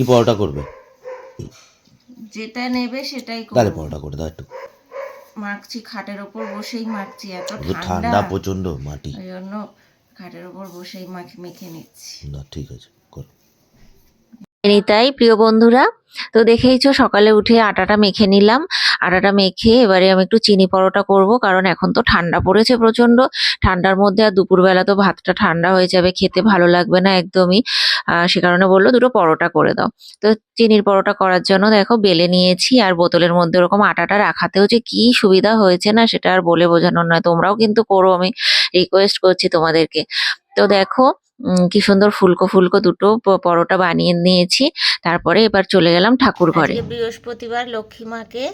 কি পরোটা করবে? যেটা নেবে সেটাই করব। তাহলে পরোটা করে দাও একটু। মাখছি খাটের ওপর বসেই মাখছি, এত ঠান্ডা ঠান্ডা প্রচন্ড মাটি, ওই জন্য খাটের ওপর বসেই মেখে নিচ্ছি। না ঠিক আছে করো। তাই প্রিয় বন্ধুরা, তো দেখেইছো সকালে উঠে আটাটা মেখে নিলাম। আটাটা মেখে এবারে আমি একটু চিনি পরোটা করব, কারণ এখন তো ঠান্ডা পড়েছে প্রচন্ড। ঠান্ডার মধ্যে আর দুপুরবেলা তো ভাতটা ঠান্ডা হয়ে যাবে, খেতে ভালো লাগবে না একদমই। সে কারণে বললো দুটো পরোটা করে দাও। তো চিনির পরোটা করার জন্য দেখো বেলে নিয়েছি, আর বোতলের মধ্যে ওরকম আটাটা রাখাতেও যে কি সুবিধা হয়েছে না, সেটা আর বলে বোঝানোর নয়। তোমরাও কিন্তু করো, আমি রিকোয়েস্ট করছি তোমাদেরকে। তো দেখো কি সুন্দর ফুলকো ফুলকো দুটো পরোটা বানিয়ে নিয়েছি। তারপরে এবার চলে গেলাম ঠাকুর ঘরে। আজকে বৃহস্পতিবার, লক্ষ্মী মাকে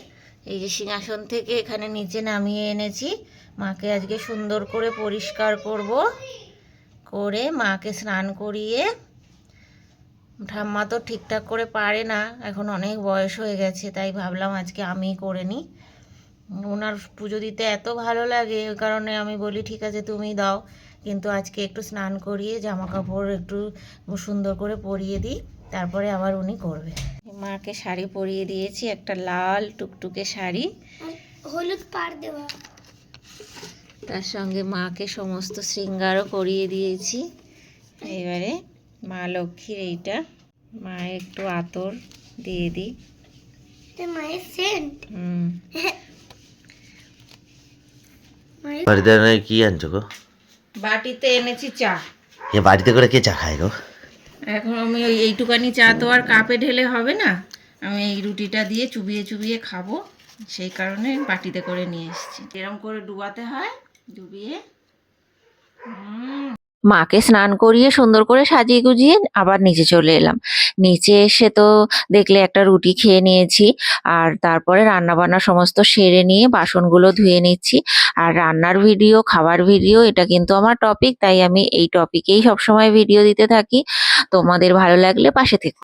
এই যে সিংহাসন থেকে এখানে নিচে নামিয়ে এনেছি। মাকে আজকে সুন্দর করে পরিষ্কার করব, করে মাকে স্নান করিয়ে, ঠাম্মা তো ঠিকঠাক করে পারে না, এখন অনেক বয়স হয়ে গেছে, তাই ভাবলাম আজকে আমিই করে নিই। ওনার পুজো দিতে এত ভালো লাগে, ওই কারণে আমি বলি ঠিক আছে তুমি দাও, কিন্তু আজকে একটু স্নান করিয়ে জামা কাপড় একটু সুন্দর করে পরিয়ে দিই, তারপরে আবার উনি করবে। মাকে শাড়ি পরিয়ে দিয়েছি, একটা লাল টুকটুকে শাড়ি, হলুদ পাড় দেওয়া, তার সঙ্গে মাকে সমস্ত শৃঙ্গারও করিয়ে দিয়েছি। এবারে মা লক্ষ্মীর এইটা, মায়ের একটু আতর দিয়ে দিই। মায়ের সেন্ট। বাড়িতে কি আনছো গো? বাটিতে এনেছি চা। এ বাড়িতে করে কে চা খায় গো? এখন আমি ওই এইটুকানি চা তো আর কাপে ঢেলে হবে না, আমি এই রুটিটা দিয়ে চুবিয়ে চুবিয়ে খাবো, সেই কারণে বাটিতে করে নিয়ে এসেছি। এরকম করে ডুবাতে হয়, ডুবিয়ে মাকে স্নান করিয়ে সুন্দর করে সাজিয়ে গুজিয়ে আবার নিচে চলে এলাম। নিচে এসে তো দেখলে একটা রুটি খেয়ে নিয়েছি, আর তারপরে রান্না বান্না সমস্ত সেরে নিয়ে বাসনগুলো ধুয়ে নিচ্ছি। আর রান্নার ভিডিও, খাবার ভিডিও, এটা কিন্তু আমার টপিক, তাই আমি এই টপিকেই সবসময় ভিডিও দিতে থাকি। তোমাদের ভালো লাগলে পাশে থেকো।